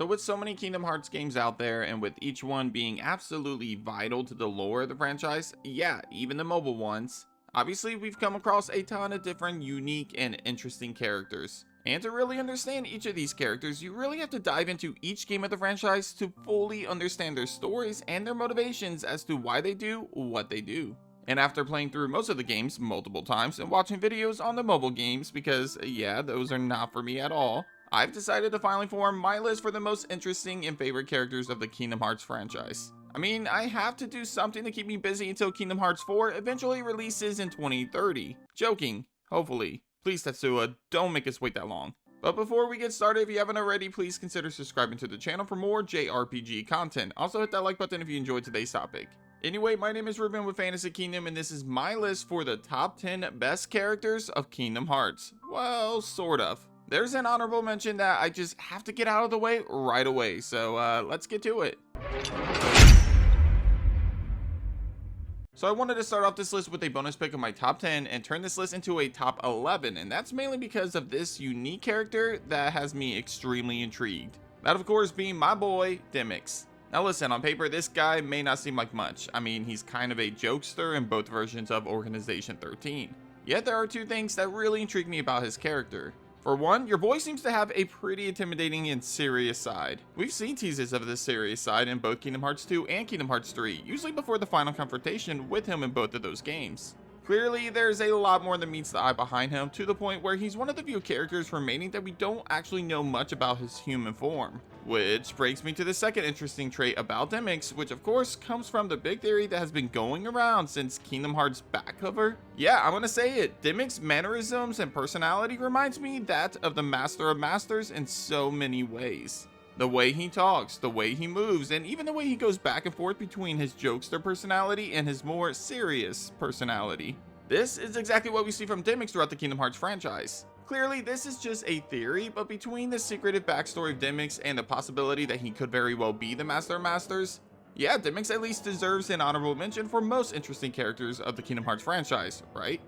So with so many Kingdom Hearts games out there, and with each one being absolutely vital to the lore of the franchise, yeah, even the mobile ones, obviously we've come across a ton of different unique and interesting characters. And to really understand each of these characters, you really have to dive into each game of the franchise to fully understand their stories and their motivations as to why they do what they do. And after playing through most of the games multiple times and watching videos on the mobile games, because yeah, those are not for me at all, I've decided to finally form my list for the most interesting and favorite characters of the Kingdom Hearts franchise. I mean, I have to do something to keep me busy until Kingdom Hearts 4 eventually releases in 2030. Joking, hopefully. Please Tetsuya, don't make us wait that long. But before we get started, if you haven't already, please consider subscribing to the channel for more jrpg content. Also hit that like button if you enjoyed today's topic. Anyway, my name is Ruben with Fantasy Kingdom, and this is my list for the top 10 best characters of Kingdom Hearts. Well, sort of. There's an honorable mention that I just have to get out of the way right away, so let's get to it. So I wanted to start off this list with a bonus pick of my top 10 and turn this list into a top 11, and that's mainly because of this unique character that has me extremely intrigued. That of course being my boy, Demyx. Now listen, on paper this guy may not seem like much. I mean, he's kind of a jokester in both versions of Organization 13. Yet there are two things that really intrigue me about his character. For one, your boy seems to have a pretty intimidating and serious side. We've seen teases of this serious side in both Kingdom Hearts 2 and Kingdom Hearts 3, usually before the final confrontation with him in both of those games. Clearly, there's a lot more than meets the eye behind him, to the point where he's one of the few characters remaining that we don't actually know much about his human form. Which brings me to the second interesting trait about Demyx, which of course comes from the big theory that has been going around since Kingdom Hearts back cover. Yeah, I'm gonna say it, Demyx's mannerisms and personality reminds me that of the Master of Masters in so many ways. The way he talks, the way he moves, and even the way he goes back and forth between his jokester personality and his more serious personality. This is exactly what we see from Demyx throughout the Kingdom Hearts franchise. Clearly, this is just a theory, but between the secretive backstory of Demyx and the possibility that he could very well be the Master of Masters, yeah, Demyx at least deserves an honorable mention for most interesting characters of the Kingdom Hearts franchise, right?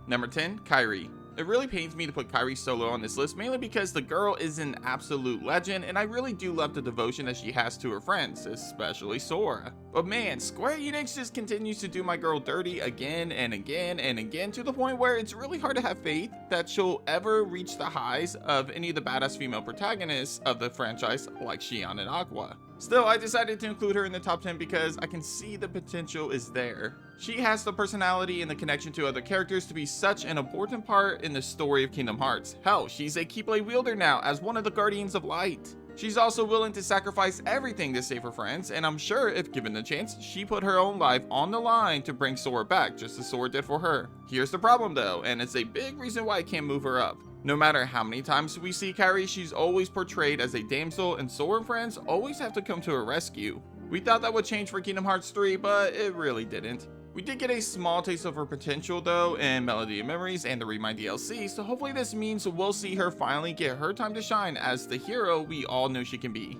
Number 10, Kairi. It really pains me to put Kairi solo on this list, mainly because the girl is an absolute legend, and I really do love the devotion that she has to her friends, especially Sora. But man, Square Enix just continues to do my girl dirty again and again and again, to the point where it's really hard to have faith that she'll ever reach the highs of any of the badass female protagonists of the franchise like Xion and Aqua. Still, I decided to include her in the top 10 because I can see the potential is there. She has the personality and the connection to other characters to be such an important part in the story of Kingdom Hearts. Hell, she's a Keyblade wielder now as one of the Guardians of Light. She's also willing to sacrifice everything to save her friends, and I'm sure if given the chance, she put her own life on the line to bring Sora back, just as Sora did for her. Here's the problem though, and it's a big reason why I can't move her up. No matter how many times we see Kairi, she's always portrayed as a damsel, and Sora and friends always have to come to her rescue. We thought that would change for Kingdom Hearts 3, but it really didn't. We did get a small taste of her potential though in Melody of Memories and the Remind DLC, so hopefully this means we'll see her finally get her time to shine as the hero we all know she can be.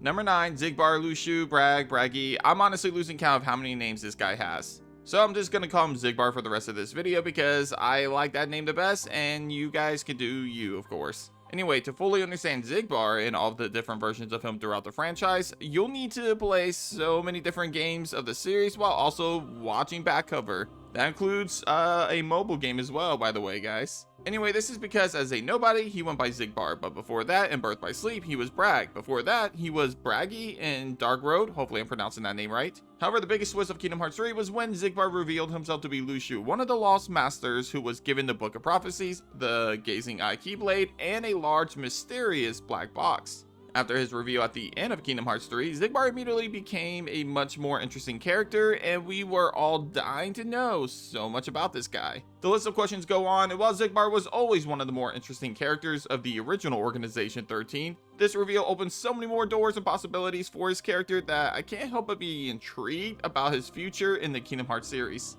Number 9, Xigbar, Luxu, Bragi. I'm honestly losing count of how many names this guy has. So I'm just gonna call him Xigbar for the rest of this video because I like that name the best, and you guys can do you, of course. Anyway, to fully understand Xigbar and all of the different versions of him throughout the franchise, you'll need to play so many different games of the series while also watching back cover. That includes a mobile game as well, by the way, guys. Anyway, this is because as a nobody, he went by Xigbar, but before that, in Birth by Sleep, he was Braig. Before that, he was Bragi in Dark Road. Hopefully I'm pronouncing that name right. However, the biggest twist of Kingdom Hearts 3 was when Xigbar revealed himself to be Luxu, one of the Lost Masters who was given the Book of Prophecies, the Gazing Eye Keyblade, and a large mysterious black box. After his reveal at the end of Kingdom Hearts 3, Xigbar immediately became a much more interesting character, and we were all dying to know so much about this guy. The list of questions go on, and while Xigbar was always one of the more interesting characters of the original Organization 13, this reveal opens so many more doors and possibilities for his character that I can't help but be intrigued about his future in the Kingdom Hearts series.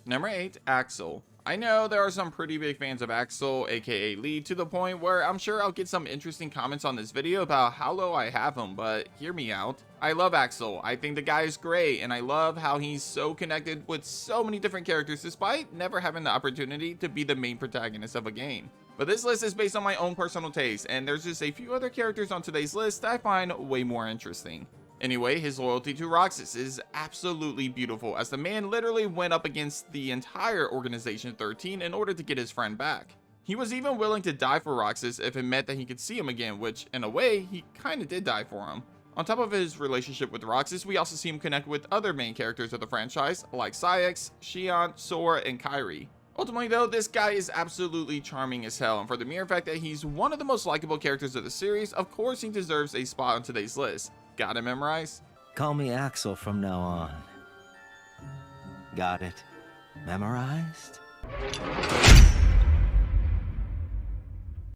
Number 8, Axel. I know there are some pretty big fans of Axel, aka Lee, to the point where I'm sure I'll get some interesting comments on this video about how low I have him, but hear me out. I love Axel, I think the guy is great, and I love how he's so connected with so many different characters despite never having the opportunity to be the main protagonist of a game. But this list is based on my own personal taste, and there's just a few other characters on today's list that I find way more interesting. Anyway, his loyalty to Roxas is absolutely beautiful, as the man literally went up against the entire Organization 13 in order to get his friend back. He was even willing to die for Roxas if it meant that he could see him again, which in a way, he kinda did die for him. On top of his relationship with Roxas, we also see him connect with other main characters of the franchise, like Xehanort, Xion, Sora, and Kairi. Ultimately though, this guy is absolutely charming as hell, and for the mere fact that he's one of the most likable characters of the series, of course he deserves a spot on today's list. Got it memorized? Call me Axel from now on. Got it memorized?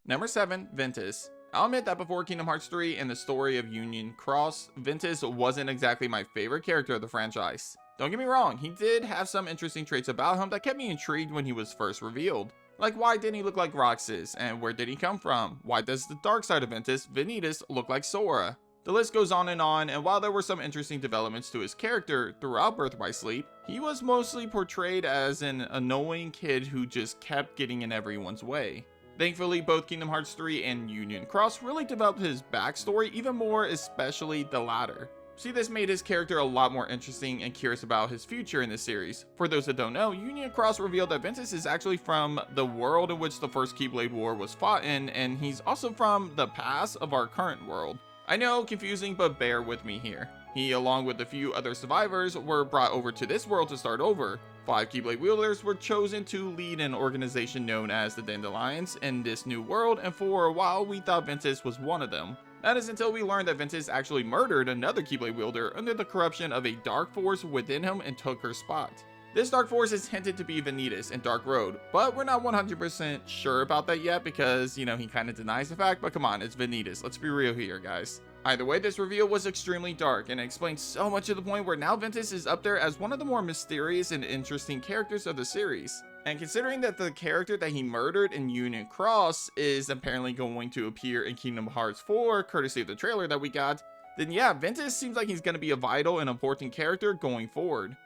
Number 7, Ventus. I'll admit that before Kingdom Hearts 3 and the story of Union Cross, Ventus wasn't exactly my favorite character of the franchise. Don't get me wrong, he did have some interesting traits about him that kept me intrigued when he was first revealed. Like, why didn't he look like Roxas, and where did he come from? Why does the dark side of Ventus, Ventus, look like Sora? The list goes on, and while there were some interesting developments to his character throughout Birth by Sleep, he was mostly portrayed as an annoying kid who just kept getting in everyone's way. Thankfully, both Kingdom Hearts 3 and Union Cross really developed his backstory even more, especially the latter. See, this made his character a lot more interesting and curious about his future in the series. For those that don't know, Union Cross revealed that Ventus is actually from the world in which the first Keyblade War was fought in, and he's also from the past of our current world. I know, confusing, but bear with me here. He, along with a few other survivors, were brought over to this world to start over. 5 Keyblade wielders were chosen to lead an organization known as the Dandelions in this new world, and for a while we thought Ventus was one of them. That is until we learned that Ventus actually murdered another Keyblade wielder under the corruption of a dark force within him and took her spot. This dark force is hinted to be Ventus and Dark Road, but we're not 100% sure about that yet because, you know, he kind of denies the fact, but come on, it's Ventus. Let's be real here, guys. Either way, this reveal was extremely dark and it explains so much to the point where now Ventus is up there as one of the more mysterious and interesting characters of the series. And considering that the character that he murdered in Union Cross is apparently going to appear in Kingdom Hearts 4, courtesy of the trailer that we got, then yeah, Ventus seems like he's going to be a vital and important character going forward.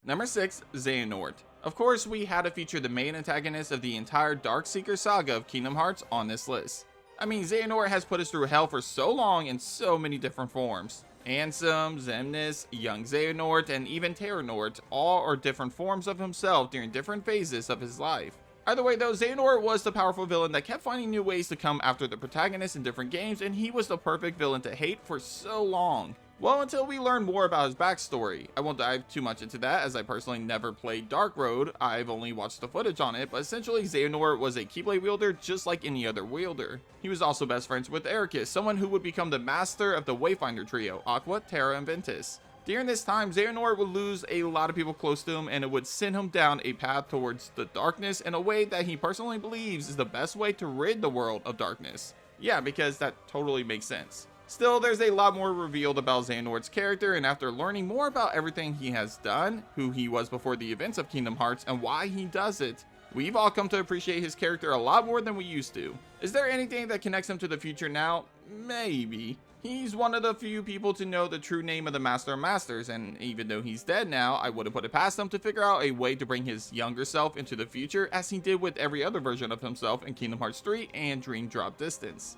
Number 6, Xehanort. Of course, we had to feature the main antagonist of the entire Darkseeker saga of Kingdom Hearts on this list. I mean, Xehanort has put us through hell for so long in so many different forms. Ansem, Xemnas, Young Xehanort, and even Terranort all are different forms of himself during different phases of his life. Either way though, Xehanort was the powerful villain that kept finding new ways to come after the protagonist in different games, and he was the perfect villain to hate for so long. Well, until we learn more about his backstory. I won't dive too much into that as I personally never played Dark Road, I've only watched the footage on it, but essentially Xehanort was a Keyblade wielder just like any other wielder. He was also best friends with Ericus, someone who would become the master of the Wayfinder trio, Aqua, Terra, and Ventus. During this time, Xehanort would lose a lot of people close to him and it would send him down a path towards the darkness in a way that he personally believes is the best way to rid the world of darkness. Yeah, because that totally makes sense. Still, there's a lot more revealed about Xehanort's character, and after learning more about everything he has done, who he was before the events of Kingdom Hearts, and why he does it, we've all come to appreciate his character a lot more than we used to. Is there anything that connects him to the future now? Maybe. He's one of the few people to know the true name of the Master of Masters, and even though he's dead now, I wouldn't put it past him to figure out a way to bring his younger self into the future as he did with every other version of himself in Kingdom Hearts 3 and Dream Drop Distance.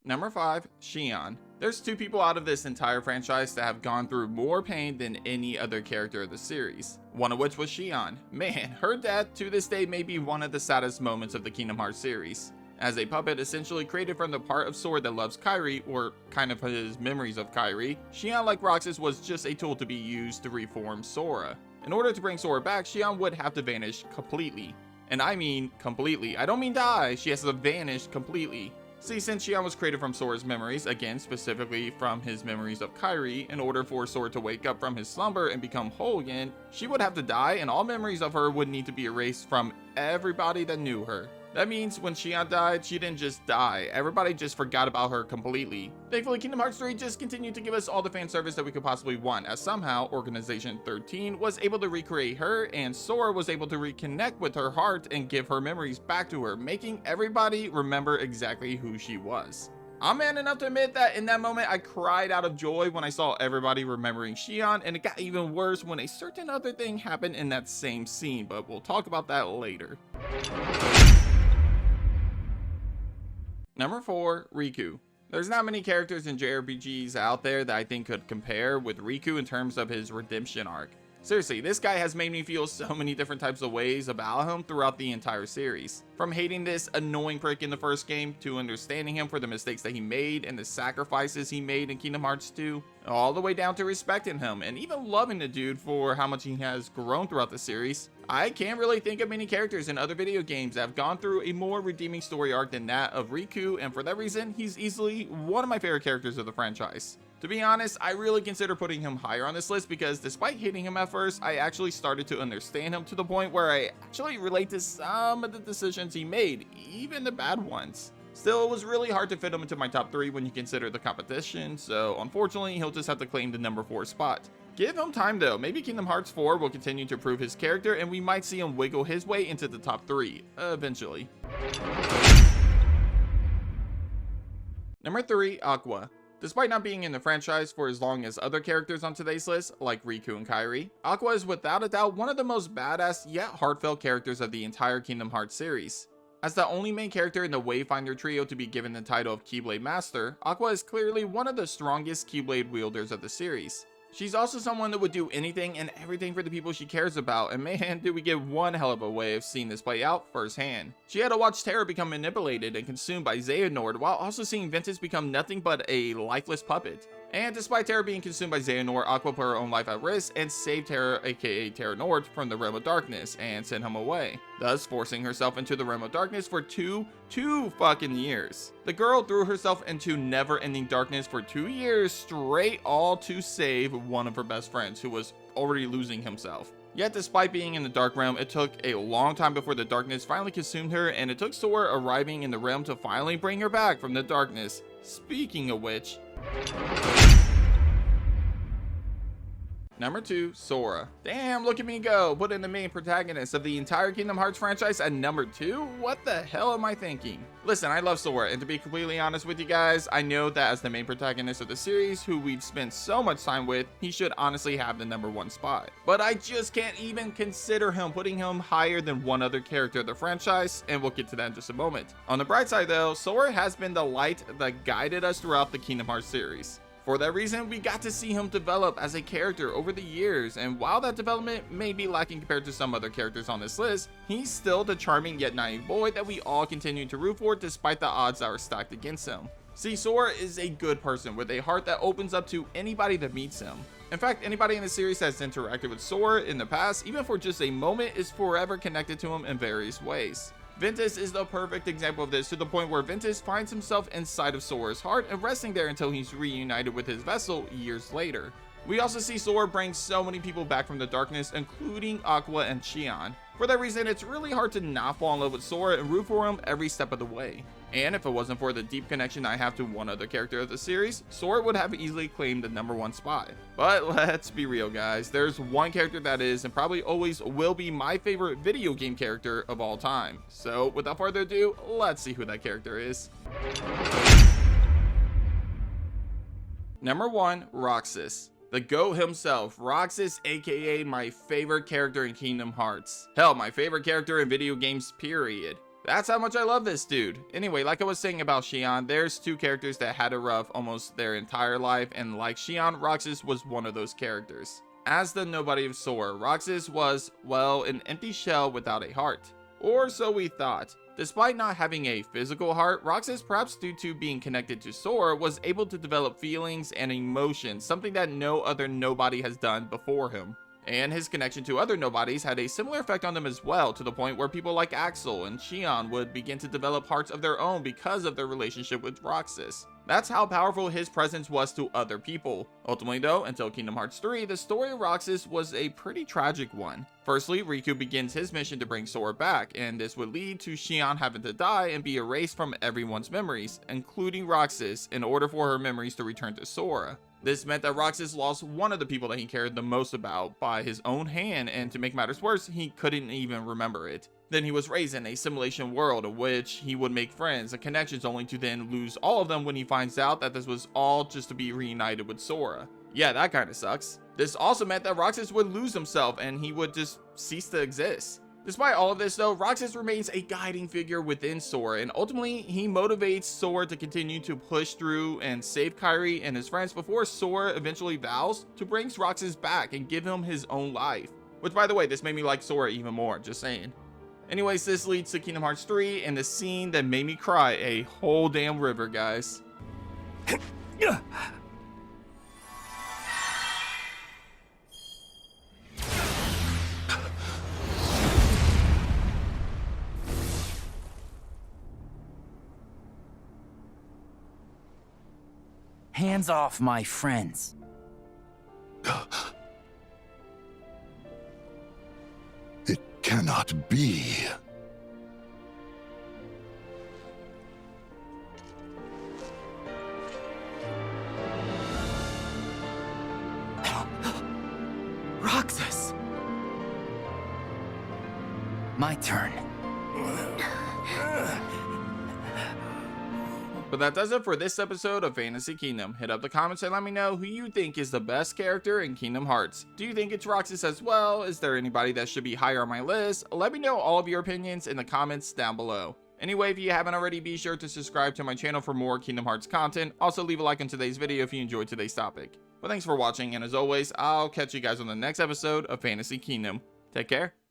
Number 5, Xion. There's 2 people out of this entire franchise that have gone through more pain than any other character of the series. One of which was Xion. Man, her death to this day may be one of the saddest moments of the Kingdom Hearts series. As a puppet essentially created from the part of Sora that loves Kairi, or kind of his memories of Kairi, Xion, like Roxas, was just a tool to be used to reform Sora. In order to bring Sora back, Xion would have to vanish completely. And I mean completely. I don't mean die, she has to vanish completely. See, since Xion was created from Sora's memories, again specifically from his memories of Kairi, in order for Sora to wake up from his slumber and become whole again, she would have to die and all memories of her would need to be erased from everybody that knew her. That means when Xion died, she didn't just die, everybody just forgot about her completely. Thankfully, Kingdom Hearts 3 just continued to give us all the fan service that we could possibly want, as somehow Organization 13 was able to recreate her, and Sora was able to reconnect with her heart and give her memories back to her, making everybody remember exactly who she was. I'm man enough to admit that in that moment I cried out of joy when I saw everybody remembering Xion, and it got even worse when a certain other thing happened in that same scene, but we'll talk about that later. Number 4, Riku. There's not many characters in jrpgs out there that I think could compare with Riku in terms of his redemption arc. Seriously, this guy has made me feel so many different types of ways about him throughout the entire series. From hating this annoying prick in the first game, to understanding him for the mistakes that he made and the sacrifices he made in Kingdom Hearts 2, all the way down to respecting him and even loving the dude for how much he has grown throughout the series. I can't really think of many characters in other video games that have gone through a more redeeming story arc than that of Riku, and for that reason, he's easily one of my favorite characters of the franchise. To be honest, I really consider putting him higher on this list because despite hating him at first, I actually started to understand him to the point where I actually relate to some of the decisions he made, even the bad ones. Still, it was really hard to fit him into my top 3 when you consider the competition, so unfortunately he'll just have to claim the number 4 spot. Give him time though, maybe Kingdom Hearts 4 will continue to prove his character and we might see him wiggle his way into the top 3, eventually. Number 3, Aqua. Despite not being in the franchise for as long as other characters on today's list, like Riku and Kairi, Aqua is without a doubt one of the most badass yet heartfelt characters of the entire Kingdom Hearts series. As the only main character in the Wayfinder trio to be given the title of Keyblade Master, Aqua is clearly one of the strongest Keyblade wielders of the series. She's also someone that would do anything and everything for the people she cares about, and man, did we get one hell of a way of seeing this play out firsthand. She had to watch Terra become manipulated and consumed by Xehanort, while also seeing Ventus become nothing but a lifeless puppet. And despite Terra being consumed by Xehanort, Aqua put her own life at risk and saved Terra, aka Xehanort, from the realm of darkness and sent him away, thus forcing herself into the realm of darkness for two fucking years. The girl threw herself into never-ending darkness for 2 years straight, all to save one of her best friends who was already losing himself. Yet despite being in the dark realm, it took a long time before the darkness finally consumed her, and it took Sora arriving in the realm to finally bring her back from the darkness. Speaking of which, Number 2, Sora. Damn, look at me go, putting the main protagonist of the entire Kingdom Hearts franchise at number 2? What the hell am I thinking? Listen, I love Sora, and to be completely honest with you guys, I know that as the main protagonist of the series, who we've spent so much time with, he should honestly have the number 1 spot. But I just can't even consider him, putting him higher than one other character of the franchise, and we'll get to that in just a moment. On the bright side though, Sora has been the light that guided us throughout the Kingdom Hearts series. For that reason, we got to see him develop as a character over the years, and while that development may be lacking compared to some other characters on this list, he's still the charming yet naive boy that we all continue to root for despite the odds that are stacked against him. See, Sora is a good person with a heart that opens up to anybody that meets him. In fact, anybody in the series that's interacted with Sora in the past, even for just a moment, is forever connected to him in various ways. Ventus is the perfect example of this, to the point where Ventus finds himself inside of Sora's heart and resting there until he's reunited with his vessel years later. We also see Sora bring so many people back from the darkness, including Aqua and Xion. For that reason, it's really hard to not fall in love with Sora and root for him every step of the way. And if it wasn't for the deep connection I have to one other character of the series, Sora would have easily claimed the number 1 spot. But let's be real guys, there's one character that is and probably always will be my favorite video game character of all time. So without further ado, let's see who that character is. Number 1, Roxas. The GOAT himself, Roxas, aka my favorite character in Kingdom Hearts. Hell, my favorite character in video games, period. That's how much I love this dude. Anyway, like I was saying about Xion, there's 2 characters that had it rough almost their entire life, and like Xion, Roxas was one of those characters. As the nobody of Sora, Roxas was, well, an empty shell without a heart. Or so we thought. Despite not having a physical heart, Roxas, perhaps due to being connected to Sora, was able to develop feelings and emotions, something that no other nobody has done before him. And his connection to other nobodies had a similar effect on them as well, to the point where people like Axel and Xion would begin to develop hearts of their own because of their relationship with Roxas. That's how powerful his presence was to other people. Ultimately though, until Kingdom Hearts 3, the story of Roxas was a pretty tragic one. Firstly, Riku begins his mission to bring Sora back, and this would lead to Xion having to die and be erased from everyone's memories, including Roxas, in order for her memories to return to Sora. This meant that Roxas lost one of the people that he cared the most about by his own hand, and to make matters worse, he couldn't even remember it. Then he was raised in a simulation world in which he would make friends and connections, only to then lose all of them when he finds out that this was all just to be reunited with Sora. Yeah, that kinda sucks. This also meant that Roxas would lose himself and he would just cease to exist. Despite all of this though, Roxas remains a guiding figure within Sora, and ultimately he motivates Sora to continue to push through and save Kairi and his friends before Sora eventually vows to bring Roxas back and give him his own life. Which, by the way, this made me like Sora even more, just saying. Anyways, this leads to Kingdom Hearts 3 and the scene that made me cry a whole damn river, guys. Hands off my friends. It cannot be. Roxas! My turn. But that does it for this episode of Fantasy Kingdom. Hit up the comments and let me know who you think is the best character in Kingdom Hearts. Do you think it's Roxas as well? Is there anybody that should be higher on my list? Let me know all of your opinions in the comments down below. Anyway, if you haven't already, be sure to subscribe to my channel for more Kingdom Hearts content. Also, leave a like on today's video if you enjoyed today's topic. But thanks for watching, and as always, I'll catch you guys on the next episode of Fantasy Kingdom. Take care.